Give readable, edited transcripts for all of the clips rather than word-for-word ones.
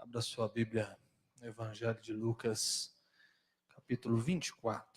Abra sua Bíblia no Evangelho de Lucas, capítulo 24.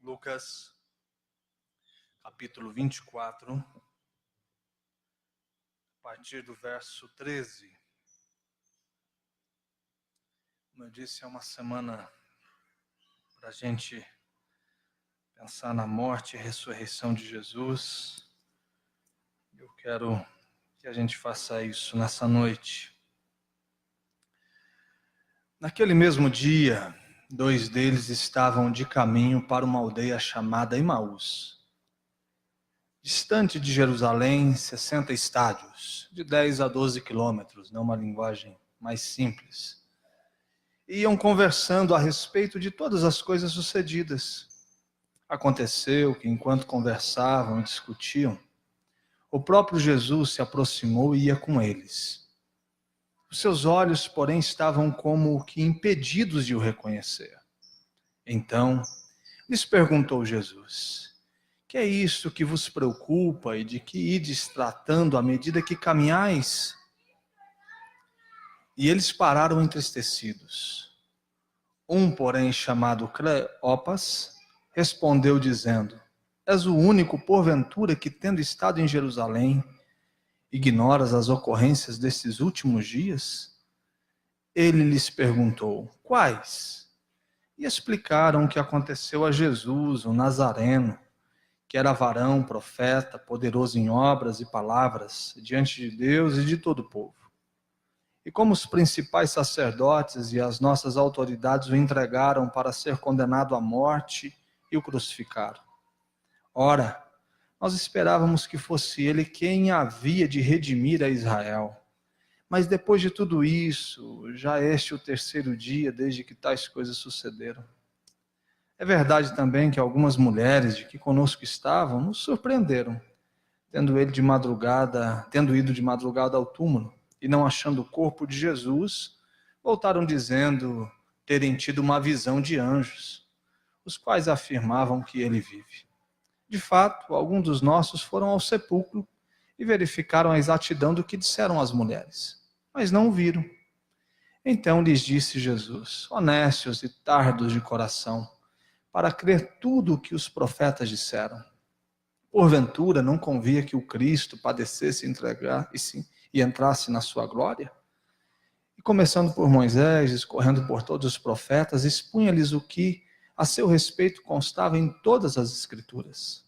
Lucas, capítulo 24, a partir do verso 13. Como eu disse, é uma semana para a gente pensar na morte e ressurreição de Jesus. Eu quero que a gente faça isso nessa noite. Naquele mesmo dia, dois deles estavam de caminho para uma aldeia chamada Emaús, distante de Jerusalém, 60 estádios, de 10 a 12 quilômetros, numa linguagem mais simples. Iam conversando a respeito de todas as coisas sucedidas. Aconteceu que, enquanto conversavam e discutiam, o próprio Jesus se aproximou e ia com eles. Os seus olhos, porém, estavam como que impedidos de o reconhecer. Então, lhes perguntou Jesus: que é isto que vos preocupa e de que ides tratando à medida que caminhais? E eles pararam entristecidos. Um, porém, chamado Cleopas, respondeu dizendo: és o único, porventura, que, tendo estado em Jerusalém, ignoras as ocorrências destes últimos dias? Ele lhes perguntou: quais? E explicaram o que aconteceu a Jesus, o Nazareno, que era varão, profeta, poderoso em obras e palavras, diante de Deus e de todo o povo. E como os principais sacerdotes e as nossas autoridades o entregaram para ser condenado à morte e o crucificaram. Ora, nós esperávamos que fosse ele quem havia de redimir a Israel. Mas depois de tudo isso, já este é o terceiro dia desde que tais coisas sucederam. É verdade também que algumas mulheres de que conosco estavam nos surpreenderam, tendo ido de madrugada ao túmulo e não achando o corpo de Jesus, voltaram dizendo terem tido uma visão de anjos, os quais afirmavam que ele vive. De fato, alguns dos nossos foram ao sepulcro e verificaram a exatidão do que disseram as mulheres, mas não o viram. Então lhes disse Jesus: honestos e tardos de coração, para crer tudo o que os profetas disseram. Porventura não convia que o Cristo padecesse e entrasse na sua glória? E começando por Moisés, escorrendo por todos os profetas, expunha-lhes o que a seu respeito constava em todas as Escrituras.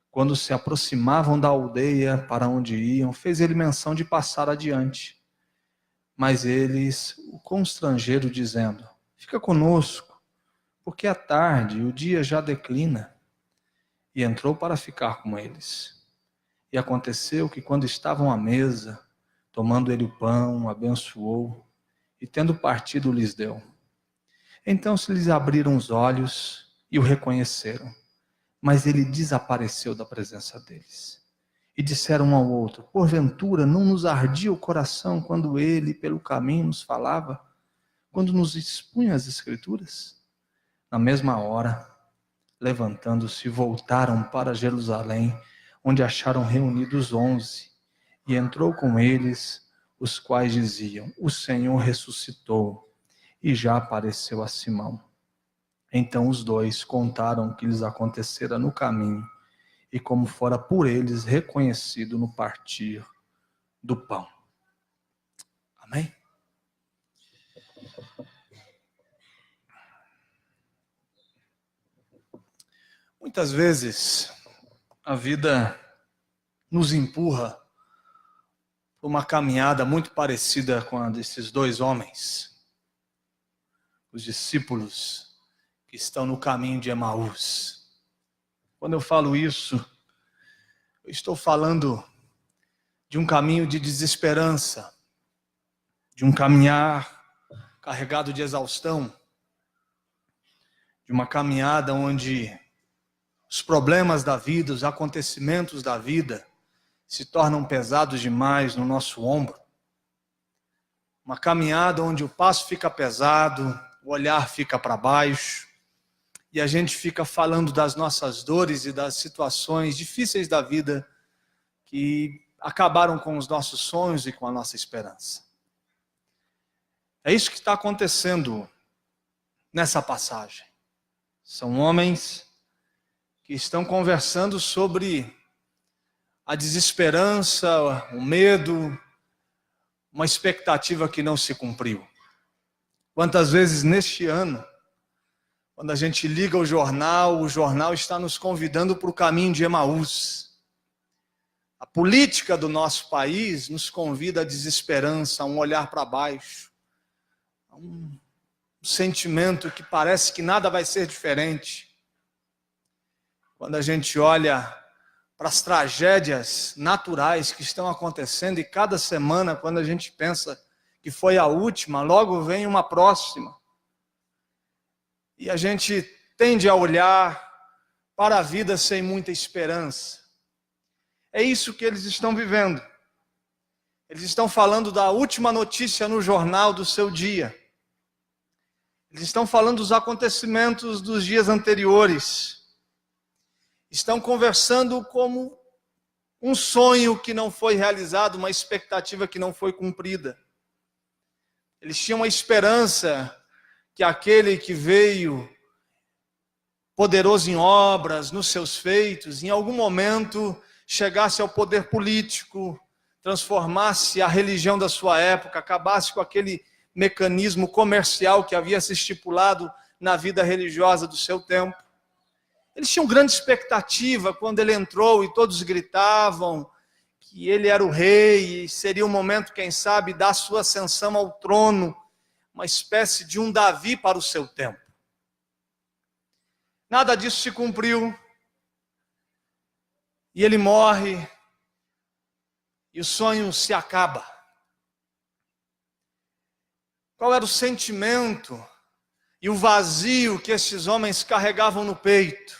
Quando se aproximavam da aldeia para onde iam, fez ele menção de passar adiante. Mas eles o constrangeram, dizendo: fica conosco, porque é tarde e o dia já declina. E entrou para ficar com eles. E aconteceu que, quando estavam à mesa, tomando ele o pão, abençoou, e tendo partido, lhes deu. Então se lhes abriram os olhos e o reconheceram, mas ele desapareceu da presença deles. E disseram um ao outro: porventura não nos ardia o coração quando ele pelo caminho nos falava, quando nos expunha as Escrituras? Na mesma hora, levantando-se, voltaram para Jerusalém, onde acharam reunidos 11, e entrou com eles, os quais diziam: o Senhor ressuscitou, e já apareceu a Simão. Então os dois contaram o que lhes acontecera no caminho, e como fora por eles reconhecido no partir do pão. Amém? Muitas vezes a vida nos empurra para uma caminhada muito parecida com a desses dois homens, os discípulos que estão no caminho de Emaús. Quando eu falo isso, eu estou falando de um caminho de desesperança, de um caminhar carregado de exaustão, de uma caminhada onde os problemas da vida, os acontecimentos da vida se tornam pesados demais no nosso ombro. Uma caminhada onde o passo fica pesado, o olhar fica para baixo, e a gente fica falando das nossas dores e das situações difíceis da vida que acabaram com os nossos sonhos e com a nossa esperança. É isso que está acontecendo nessa passagem. São homens que estão conversando sobre a desesperança, o medo, uma expectativa que não se cumpriu. Quantas vezes neste ano, quando a gente liga o jornal está nos convidando para o caminho de Emaús. A política do nosso país nos convida à desesperança, a um olhar para baixo, a um sentimento que parece que nada vai ser diferente. Quando a gente olha para as tragédias naturais que estão acontecendo, e cada semana, quando a gente pensa que foi a última, logo vem uma próxima. E a gente tende a olhar para a vida sem muita esperança. É isso que eles estão vivendo. Eles estão falando da última notícia no jornal do seu dia. Eles estão falando dos acontecimentos dos dias anteriores. Estão conversando como um sonho que não foi realizado, uma expectativa que não foi cumprida. Eles tinham a esperança que aquele que veio poderoso em obras, nos seus feitos, em algum momento chegasse ao poder político, transformasse a religião da sua época, acabasse com aquele mecanismo comercial que havia se estipulado na vida religiosa do seu tempo. Eles tinham grande expectativa quando ele entrou e todos gritavam que ele era o rei e seria o momento, quem sabe, da sua ascensão ao trono, uma espécie de um Davi para o seu tempo. Nada disso se cumpriu. E ele morre e o sonho se acaba. Qual era o sentimento e o vazio que esses homens carregavam no peito?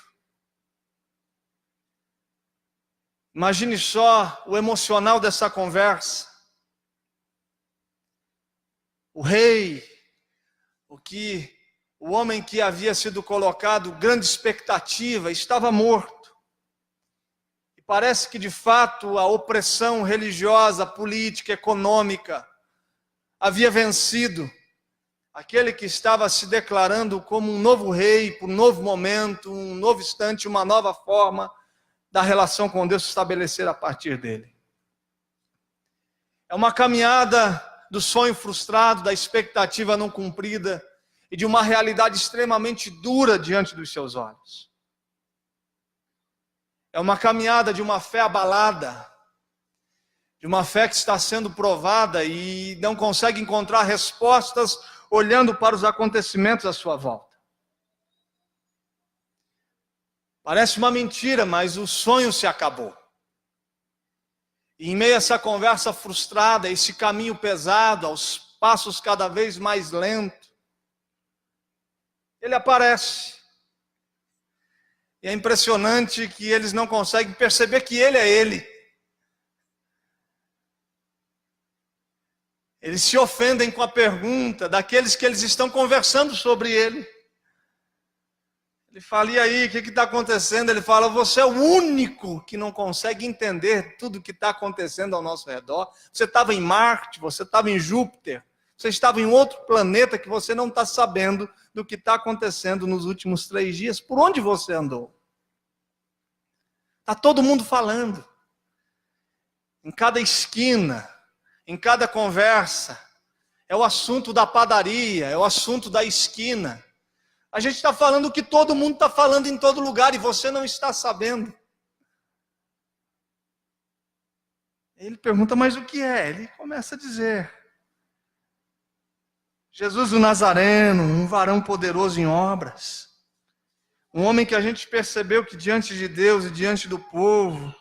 Imagine só o emocional dessa conversa. O rei, o homem que havia sido colocado, grande expectativa, estava morto. E parece que de fato a opressão religiosa, política, econômica havia vencido. Aquele que estava se declarando como um novo rei, por um novo momento, um novo instante, uma nova forma da relação com Deus se estabelecer a partir dele. É uma caminhada do sonho frustrado, da expectativa não cumprida e de uma realidade extremamente dura diante dos seus olhos. É uma caminhada de uma fé abalada, de uma fé que está sendo provada e não consegue encontrar respostas olhando para os acontecimentos à sua volta. Parece uma mentira, mas o sonho se acabou. E em meio a essa conversa frustrada, esse caminho pesado, aos passos cada vez mais lentos, ele aparece. E é impressionante que eles não conseguem perceber que ele é ele. Eles se ofendem com a pergunta daqueles que eles estão conversando sobre ele. Ele fala, e aí, o que está acontecendo? Ele fala, você é o único que não consegue entender tudo o que está acontecendo ao nosso redor. Você estava em Marte, você estava em Júpiter, você estava em outro planeta que você não está sabendo do que está acontecendo nos últimos 3 dias. Por onde você andou? Está todo mundo falando. Em cada esquina, em cada conversa, é o assunto da padaria, é o assunto da esquina. A gente está falando o que todo mundo está falando em todo lugar e você não está sabendo. Ele pergunta, mas o que é? Ele começa a dizer, Jesus o Nazareno, um varão poderoso em obras, um homem que a gente percebeu que diante de Deus e diante do povo,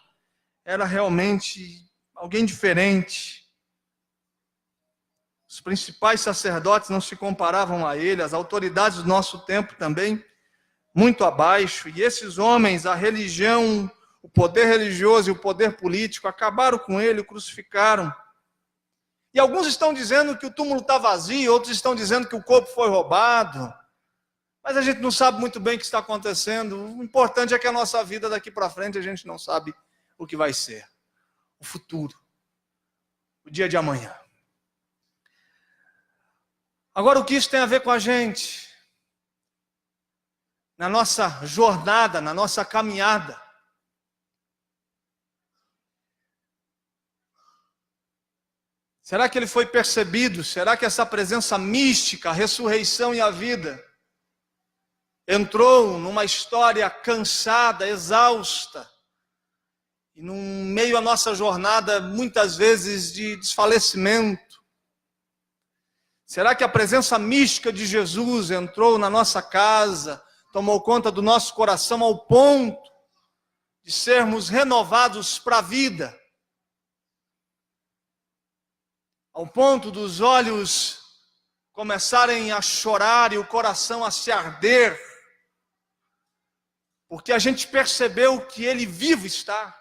era realmente alguém diferente. Os principais sacerdotes não se comparavam a ele, as autoridades do nosso tempo também, muito abaixo. E esses homens, a religião, o poder religioso e o poder político, acabaram com ele, o crucificaram. E alguns estão dizendo que o túmulo está vazio, outros estão dizendo que o corpo foi roubado. Mas a gente não sabe muito bem o que está acontecendo. O importante é que a nossa vida daqui para frente a gente não sabe o que vai ser. O futuro. O dia de amanhã. Agora, o que isso tem a ver com a gente? Na nossa jornada, na nossa caminhada. Será que ele foi percebido? Será que essa presença mística, a ressurreição e a vida, entrou numa história cansada, exausta, e num meio à nossa jornada, muitas vezes, de desfalecimento? Será que a presença mística de Jesus entrou na nossa casa, tomou conta do nosso coração ao ponto de sermos renovados para a vida? Ao ponto dos olhos começarem a chorar e o coração a se arder, porque a gente percebeu que ele vivo está.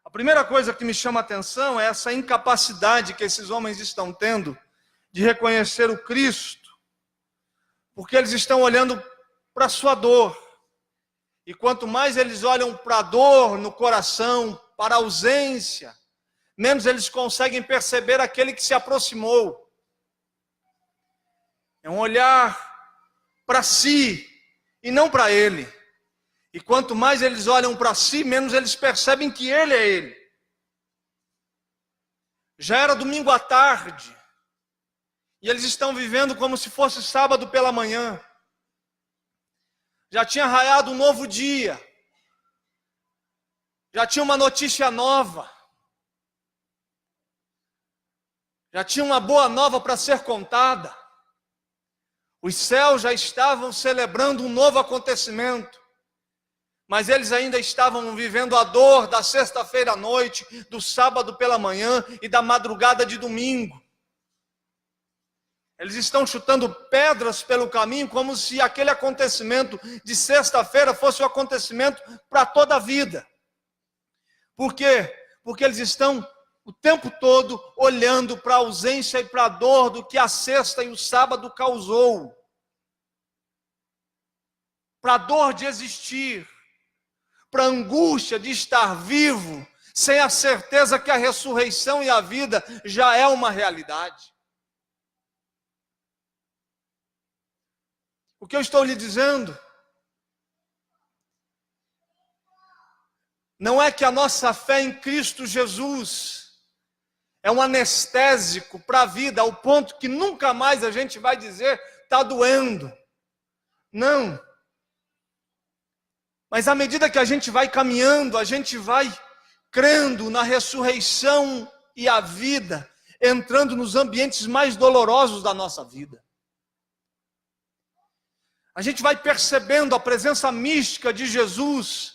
A primeira coisa que me chama a atenção é essa incapacidade que esses homens estão tendo de reconhecer o Cristo, porque eles estão olhando para a sua dor. E quanto mais eles olham para a dor no coração, para a ausência, menos eles conseguem perceber aquele que se aproximou. É um olhar para si e não para ele. E quanto mais eles olham para si, menos eles percebem que ele é ele. Já era domingo à tarde, e eles estão vivendo como se fosse sábado pela manhã. Já tinha raiado um novo dia. Já tinha uma notícia nova. Já tinha uma boa nova para ser contada. Os céus já estavam celebrando um novo acontecimento. Mas eles ainda estavam vivendo a dor da sexta-feira à noite, do sábado pela manhã e da madrugada de domingo. Eles estão chutando pedras pelo caminho como se aquele acontecimento de sexta-feira fosse um acontecimento para toda a vida. Por quê? Porque eles estão o tempo todo olhando para a ausência e para a dor do que a sexta e o sábado causou. Para a dor de existir, para a angústia de estar vivo, sem a certeza que a ressurreição e a vida já é uma realidade. O que eu estou lhe dizendo não é que a nossa fé em Cristo Jesus é um anestésico para a vida, ao ponto que nunca mais a gente vai dizer, está doendo. Não. Mas à medida que a gente vai caminhando, a gente vai crendo na ressurreição e a vida, entrando nos ambientes mais dolorosos da nossa vida. A gente vai percebendo a presença mística de Jesus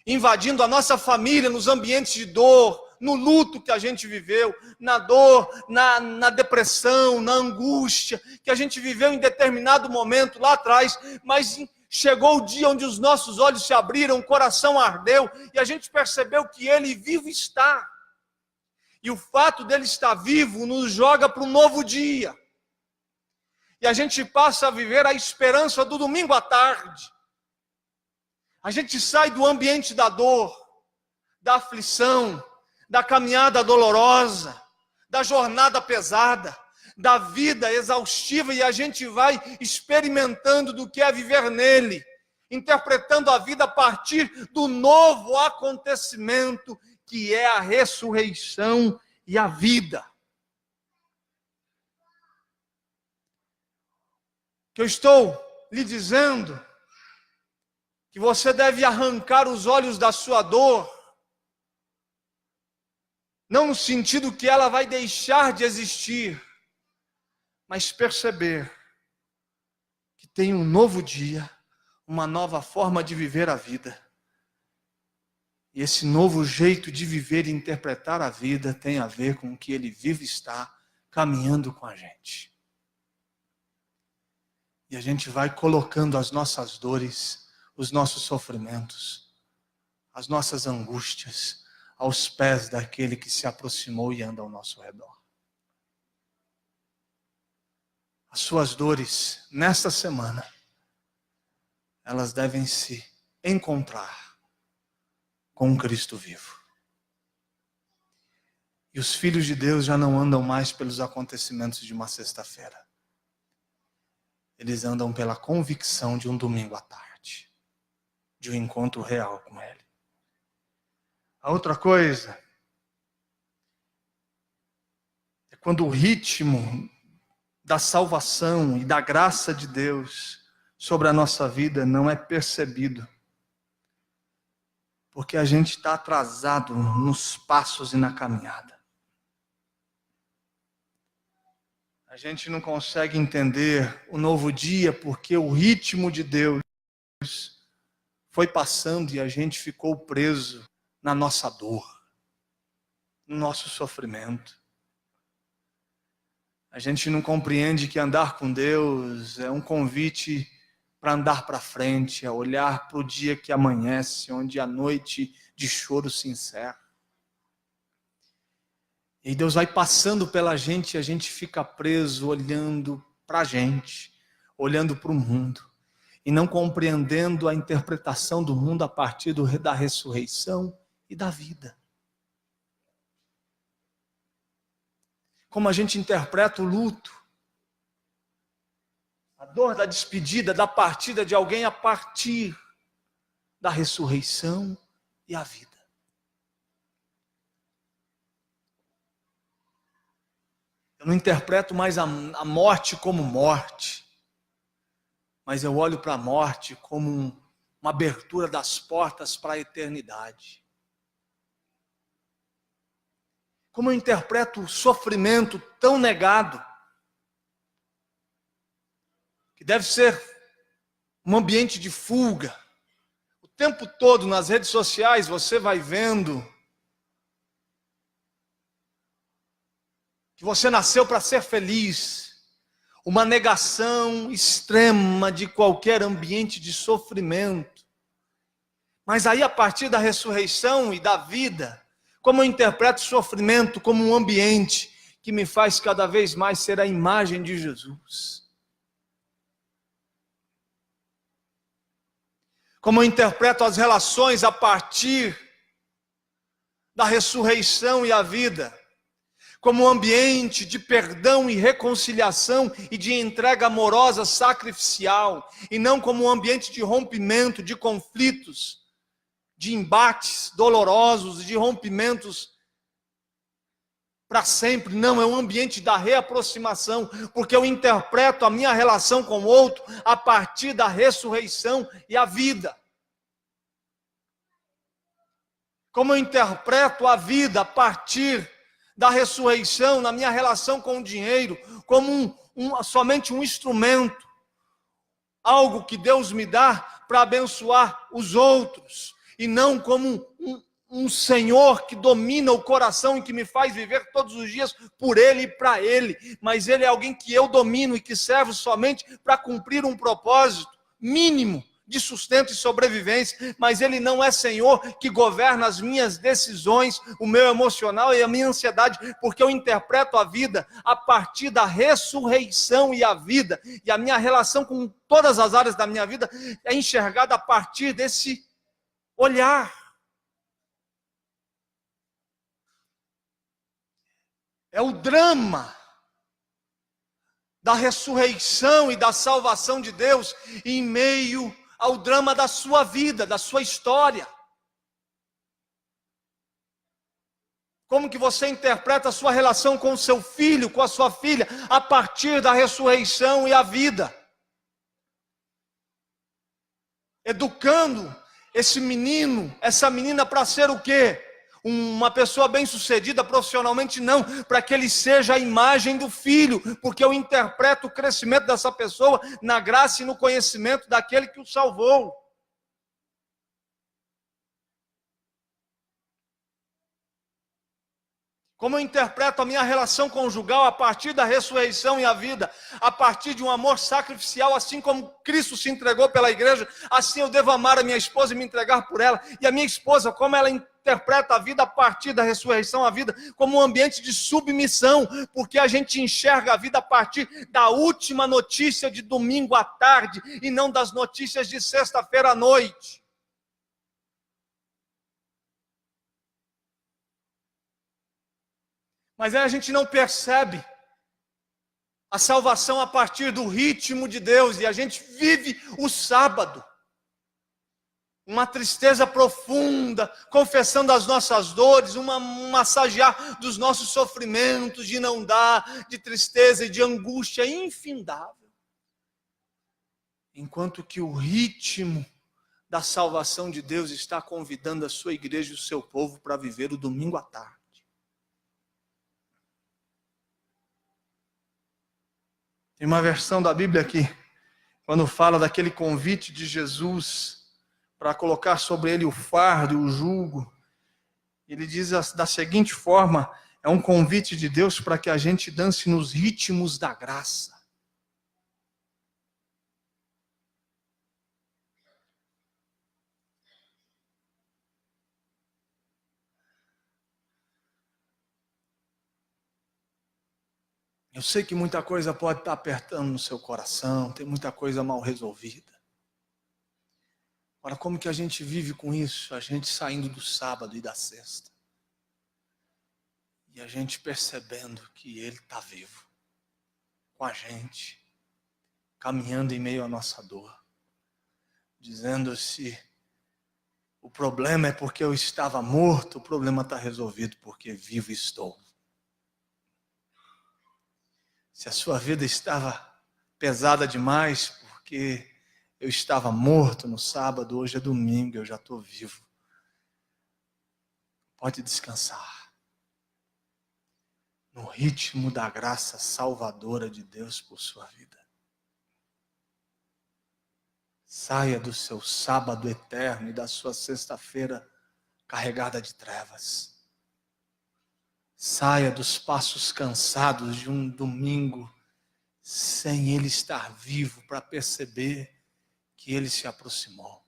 invadindo a nossa família nos ambientes de dor, no luto que a gente viveu, na dor, na depressão, na angústia que a gente viveu em determinado momento lá atrás, mas chegou o dia onde os nossos olhos se abriram, o coração ardeu e a gente percebeu que ele vivo está. E o fato dele estar vivo nos joga para um novo dia. E a gente passa a viver a esperança do domingo à tarde. A gente sai do ambiente da dor, da aflição, da caminhada dolorosa, da jornada pesada, da vida exaustiva, e a gente vai experimentando do que é viver nele, interpretando a vida a partir do novo acontecimento que é a ressurreição e a vida. Que eu estou lhe dizendo que você deve arrancar os olhos da sua dor, não no sentido que ela vai deixar de existir, mas perceber que tem um novo dia, uma nova forma de viver a vida. E esse novo jeito de viver e interpretar a vida tem a ver com o que Ele vive está caminhando com a gente. E a gente vai colocando as nossas dores, os nossos sofrimentos, as nossas angústias aos pés daquele que se aproximou e anda ao nosso redor. As suas dores, nesta semana, elas devem se encontrar com um Cristo vivo. E os filhos de Deus já não andam mais pelos acontecimentos de uma sexta-feira. Eles andam pela convicção de um domingo à tarde, de um encontro real com Ele. A outra coisa é quando o ritmo da salvação e da graça de Deus sobre a nossa vida não é percebido. Porque a gente está atrasado nos passos e na caminhada. A gente não consegue entender o novo dia porque o ritmo de Deus foi passando e a gente ficou preso na nossa dor, no nosso sofrimento. A gente não compreende que andar com Deus é um convite para andar para frente, é olhar para o dia que amanhece, onde a noite de choro se encerra. E Deus vai passando pela gente e a gente fica preso olhando para a gente, olhando para o mundo, e não compreendendo a interpretação do mundo a partir da ressurreição e da vida. Como a gente interpreta o luto, a dor da despedida, da partida de alguém a partir da ressurreição e a vida. Eu não interpreto mais a morte como morte, mas eu olho para a morte como uma abertura das portas para a eternidade. Como eu interpreto o sofrimento tão negado, que deve ser um ambiente de fuga. O tempo todo nas redes sociais você vai vendo que você nasceu para ser feliz. Uma negação extrema de qualquer ambiente de sofrimento. Mas aí a partir da ressurreição e da vida, como eu interpreto o sofrimento como um ambiente que me faz cada vez mais ser a imagem de Jesus. Como eu interpreto as relações a partir da ressurreição e a vida, como um ambiente de perdão e reconciliação e de entrega amorosa sacrificial, e não como um ambiente de rompimento, de conflitos, de embates dolorosos, de rompimentos para sempre. Não, é um ambiente da reaproximação, porque eu interpreto a minha relação com o outro a partir da ressurreição e a vida. Como eu interpreto a vida a partir da ressurreição na minha relação com o dinheiro, como somente um instrumento, algo que Deus me dá para abençoar os outros, e não como um Senhor que domina o coração e que me faz viver todos os dias por Ele e para Ele, mas Ele é alguém que eu domino e que serve somente para cumprir um propósito mínimo de sustento e sobrevivência, mas Ele não é Senhor que governa as minhas decisões, o meu emocional e a minha ansiedade, porque eu interpreto a vida a partir da ressurreição e a vida, e a minha relação com todas as áreas da minha vida é enxergada a partir desse olhar. É o drama da ressurreição e da salvação de Deus em meio ao drama da sua vida, da sua história. Como que você interpreta a sua relação com o seu filho, com a sua filha, a partir da ressurreição e a vida? Educando esse menino, essa menina para ser o quê? Uma pessoa bem-sucedida profissionalmente? Não, para que ele seja a imagem do filho, porque eu interpreto o crescimento dessa pessoa na graça e no conhecimento daquele que o salvou. Como eu interpreto a minha relação conjugal a partir da ressurreição e a vida, a partir de um amor sacrificial, assim como Cristo se entregou pela igreja, assim eu devo amar a minha esposa e me entregar por ela. E a minha esposa, como ela interpreta a vida a partir da ressurreição, a vida como um ambiente de submissão, porque a gente enxerga a vida a partir da última notícia de domingo à tarde e não das notícias de sexta-feira à noite. Mas aí a gente não percebe a salvação a partir do ritmo de Deus, e a gente vive o sábado, uma tristeza profunda, confessando as nossas dores, um massagear dos nossos sofrimentos, de não dar, de tristeza e de angústia infindável. Enquanto que o ritmo da salvação de Deus está convidando a sua igreja e o seu povo para viver o domingo à tarde. Tem uma versão da Bíblia aqui, quando fala daquele convite de Jesus para colocar sobre ele o fardo e o jugo, ele diz da seguinte forma: é um convite de Deus para que a gente dance nos ritmos da graça. Eu sei que muita coisa pode estar apertando no seu coração, tem muita coisa mal resolvida. Agora, como que a gente vive com isso? A gente saindo do sábado e da sexta. E a gente percebendo que Ele está vivo com a gente, caminhando em meio à nossa dor. Dizendo: se o problema é porque eu estava morto, o problema está resolvido porque vivo estou. Se a sua vida estava pesada demais porque eu estava morto no sábado, hoje é domingo, eu já estou vivo. Pode descansar no ritmo da graça salvadora de Deus por sua vida. Saia do seu sábado eterno e da sua sexta-feira carregada de trevas. Saia dos passos cansados de um domingo sem Ele estar vivo para perceber que Ele se aproximou.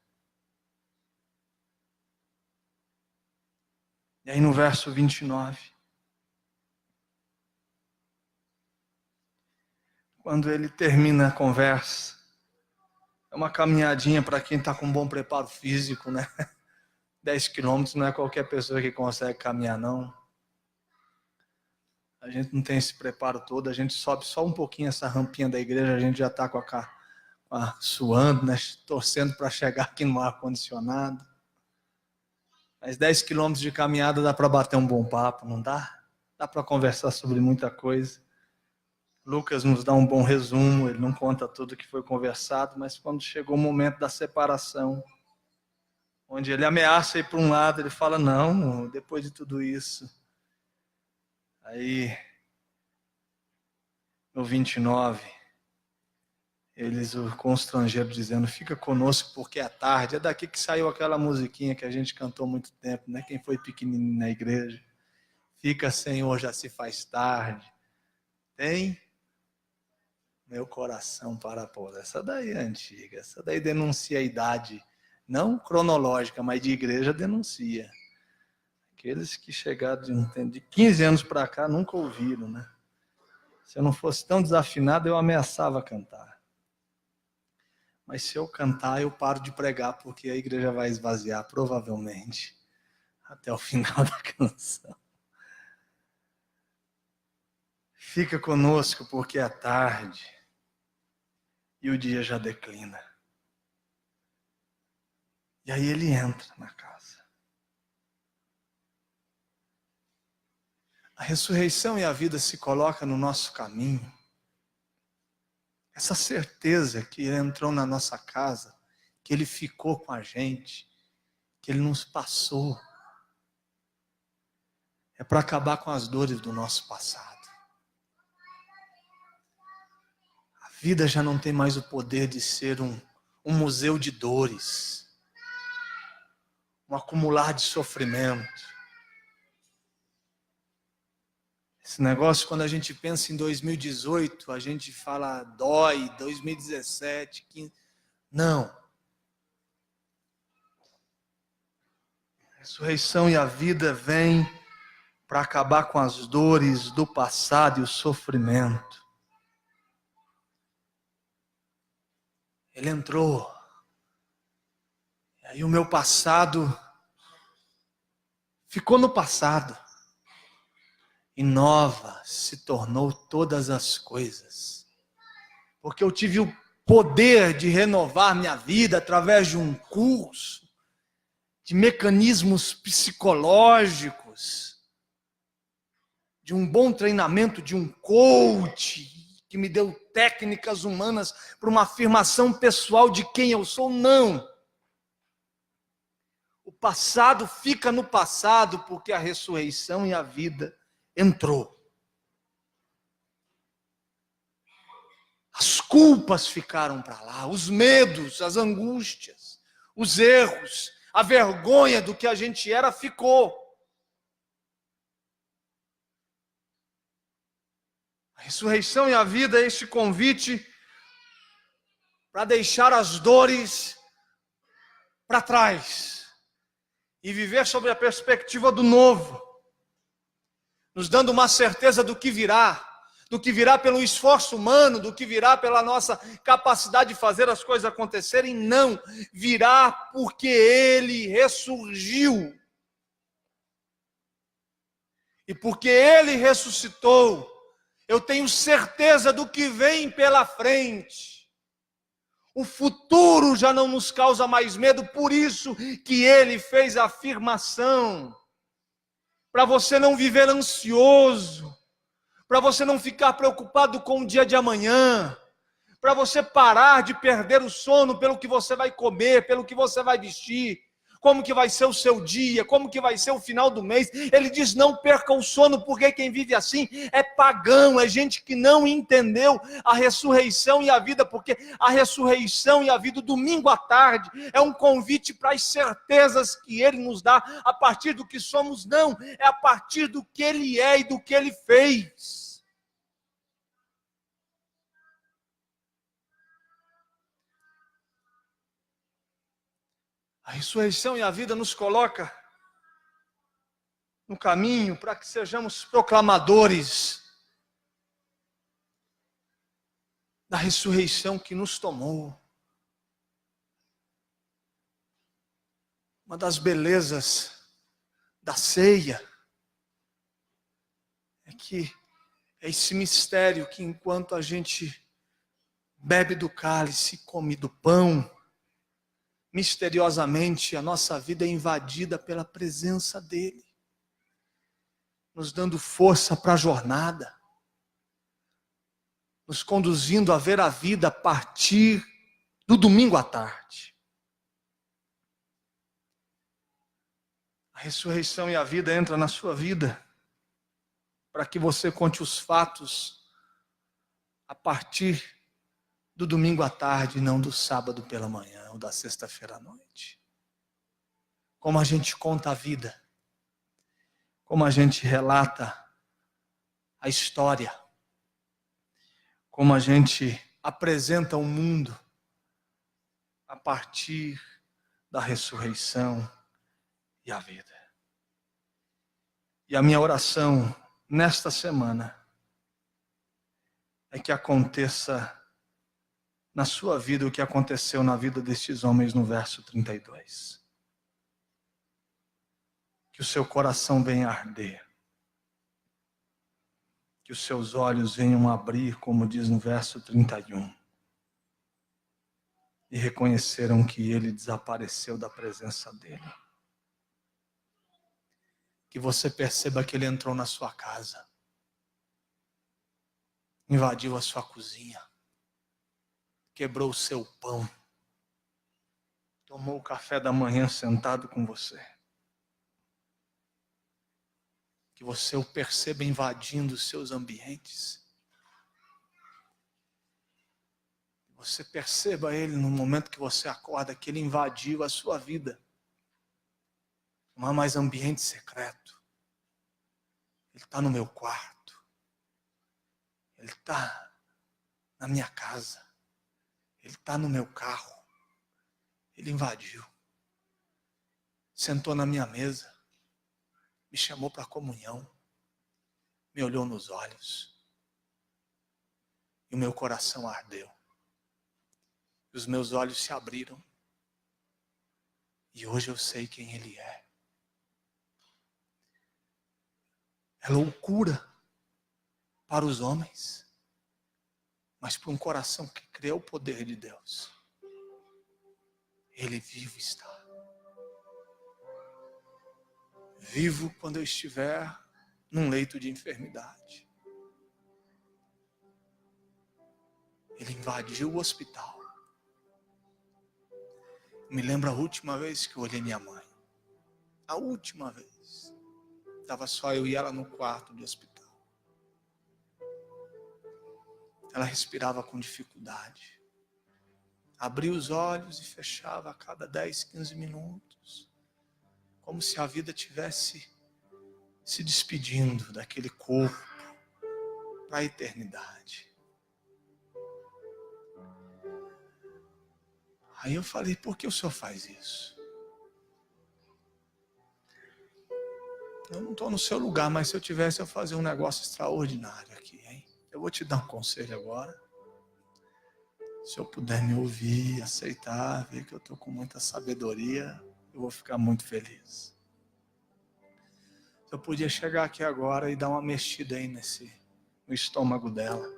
E aí no verso 29, quando ele termina a conversa, é uma caminhadinha para quem está com bom preparo físico, né? 10 quilômetros não é qualquer pessoa que consegue caminhar, não. A gente não tem esse preparo todo, a gente sobe só um pouquinho essa rampinha da igreja, a gente já está suando, né? Torcendo para chegar aqui no ar-condicionado. Mas 10 quilômetros de caminhada dá para bater um bom papo, não dá? Dá para conversar sobre muita coisa. Lucas nos dá um bom resumo, ele não conta tudo que foi conversado, mas quando chegou o momento da separação, onde ele ameaça ir para um lado, ele fala: não, depois de tudo isso. Aí, no 29, eles o constrangeram dizendo: fica conosco porque é tarde. É daqui que saiu aquela musiquinha que a gente cantou há muito tempo, né? Quem foi pequenininho na igreja. Fica, Senhor, já se faz tarde. Tem meu coração para pôr. Essa daí é antiga, essa daí denuncia a idade, não cronológica, mas de igreja denuncia. Aqueles que chegaram de 15 anos para cá nunca ouviram, né? Se eu não fosse tão desafinado, eu ameaçava cantar. Mas se eu cantar, eu paro de pregar, porque a igreja vai esvaziar, provavelmente, até o final da canção. Fica conosco, porque é tarde e o dia já declina. E aí ele entra na casa. A ressurreição e a vida se colocam no nosso caminho. Essa certeza que ele entrou na nossa casa, que ele ficou com a gente, que ele nos passou, é para acabar com as dores do nosso passado. A vida já não tem mais o poder de ser um museu de dores, um acumular de sofrimento. Esse negócio, quando a gente pensa em 2018, a gente fala dói, 2017, 15. Não. A ressurreição e a vida vêm para acabar com as dores do passado e o sofrimento. Ele entrou. E aí o meu passado ficou no passado. E nova se tornou todas as coisas. Porque eu tive o poder de renovar minha vida através de um curso, de mecanismos psicológicos, de um bom treinamento de um coach, que me deu técnicas humanas para uma afirmação pessoal de quem eu sou. Não. O passado fica no passado porque a ressurreição e a vida entrou. As culpas ficaram para lá, os medos, as angústias, os erros, a vergonha do que a gente era ficou. A ressurreição e a vida é este convite para deixar as dores para trás e viver sob a perspectiva do novo, nos dando uma certeza do que virá pelo esforço humano, do que virá pela nossa capacidade de fazer as coisas acontecerem. Não, virá porque Ele ressurgiu. E porque Ele ressuscitou, eu tenho certeza do que vem pela frente. O futuro já não nos causa mais medo, por isso que Ele fez a afirmação. Para você não viver ansioso, para você não ficar preocupado com o dia de amanhã, para você parar de perder o sono pelo que você vai comer, pelo que você vai vestir, como que vai ser o seu dia, como que vai ser o final do mês. Ele diz: não perca o sono, porque quem vive assim é pagão, é gente que não entendeu a ressurreição e a vida, porque a ressurreição e a vida, domingo à tarde, é um convite para as certezas que Ele nos dá, a partir do que somos. Não, é a partir do que Ele é e do que Ele fez. A ressurreição e a vida nos coloca no caminho para que sejamos proclamadores da ressurreição que nos tomou. Uma das belezas da ceia é que é esse mistério que, enquanto a gente bebe do cálice, come do pão, misteriosamente a nossa vida é invadida pela presença dele, nos dando força para a jornada, nos conduzindo a ver a vida a partir do domingo à tarde. A ressurreição e a vida entram na sua vida para que você conte os fatos a partir do domingo à tarde, não do sábado pela manhã ou da sexta-feira à noite. Como a gente conta a vida, como a gente relata a história, como a gente apresenta o mundo a partir da ressurreição e a vida. E a minha oração nesta semana é que aconteça na sua vida o que aconteceu na vida destes homens no verso 32. Que o seu coração venha arder. Que os seus olhos venham abrir, como diz no verso 31. E reconheceram que ele desapareceu da presença dele. Que você perceba que ele entrou na sua casa. Invadiu a sua cozinha. Quebrou o seu pão. Tomou o café da manhã sentado com você. Que você o perceba invadindo os seus ambientes. Que você perceba ele no momento que você acorda, que ele invadiu a sua vida. Não há mais ambiente secreto. Ele está no meu quarto. está na minha casa. Ele está no meu carro. Ele invadiu. Sentou na minha mesa. Me chamou para a comunhão. Me olhou nos olhos. E o meu coração ardeu. E os meus olhos se abriram. E hoje eu sei quem Ele é. É loucura para os homens, mas para um coração que crê o poder de Deus, Ele vivo está. Vivo quando eu estiver num leito de enfermidade. Ele invadiu o hospital. Me lembro a última vez que eu olhei minha mãe. A última vez. Estava só eu e ela no quarto do hospital. Ela respirava com dificuldade. Abria os olhos e fechava a cada 10, 15 minutos. Como se a vida tivesse se despedindo daquele corpo para a eternidade. Aí eu falei, por que o senhor faz isso? Eu não estou no seu lugar, mas se eu tivesse, eu fazia um negócio extraordinário aqui, hein? Eu vou te dar um conselho agora. Se eu puder me ouvir, aceitar, ver que eu estou com muita sabedoria, eu vou ficar muito feliz. Eu podia chegar aqui agora e dar uma mexida aí no estômago dela.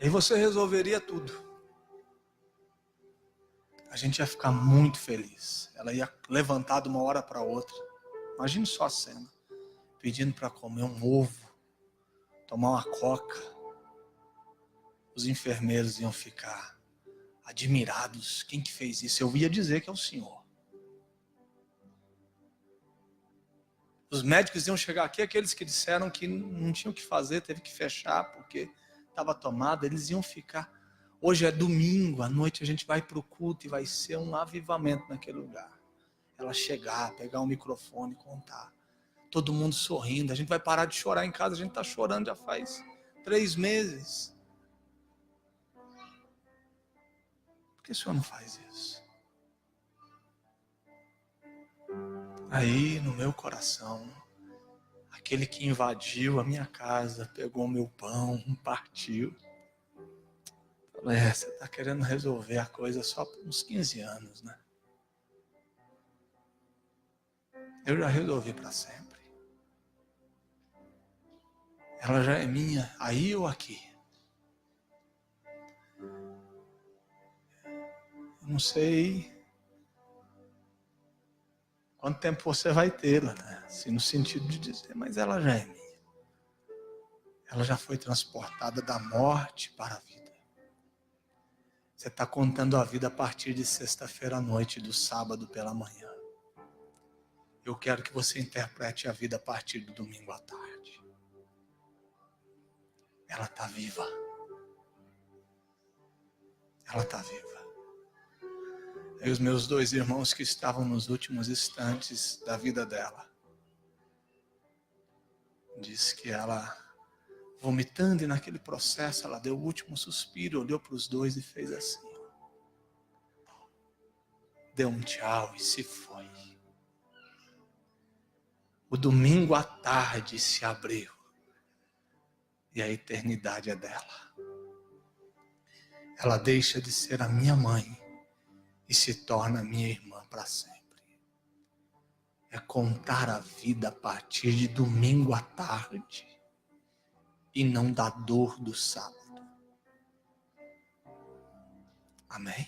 E você resolveria tudo. A gente ia ficar muito feliz. Ela ia levantar de uma hora para outra. Imagine só a cena. Pedindo para comer um ovo, tomar uma coca. Os enfermeiros iam ficar admirados. Quem que fez isso? Eu ia dizer que é o Senhor. Os médicos iam chegar aqui, aqueles que disseram que não tinham o que fazer, teve que fechar porque estava tomado, eles iam ficar. Hoje é domingo, à noite a gente vai para o culto e vai ser um avivamento naquele lugar. Ela chegar, pegar o microfone, contar. Todo mundo sorrindo, a gente vai parar de chorar em casa, a gente está chorando já faz 3 meses. Por que o senhor não faz isso? Aí no meu coração, aquele que invadiu a minha casa, pegou o meu pão, partiu. Falei, você está querendo resolver a coisa só por uns 15 anos, né? Eu já resolvi para sempre. Ela já é minha, aí ou aqui. Eu não sei quanto tempo você vai tê-la, né? Assim, no sentido de dizer, mas ela já é minha. Ela já foi transportada da morte para a vida. Você está contando a vida a partir de sexta-feira à noite, do sábado pela manhã. Eu quero que você interprete a vida a partir do domingo à tarde. Ela está viva. Ela está viva. E os meus 2 irmãos que estavam nos últimos instantes da vida dela, diz que ela, vomitando, e naquele processo, ela deu o último suspiro, olhou para os 2 e fez assim. Deu um tchau e se foi. O domingo à tarde se abriu. E a eternidade é dela. Ela deixa de ser a minha mãe e se torna minha irmã para sempre. É contar a vida a partir de domingo à tarde e não da dor do sábado. Amém?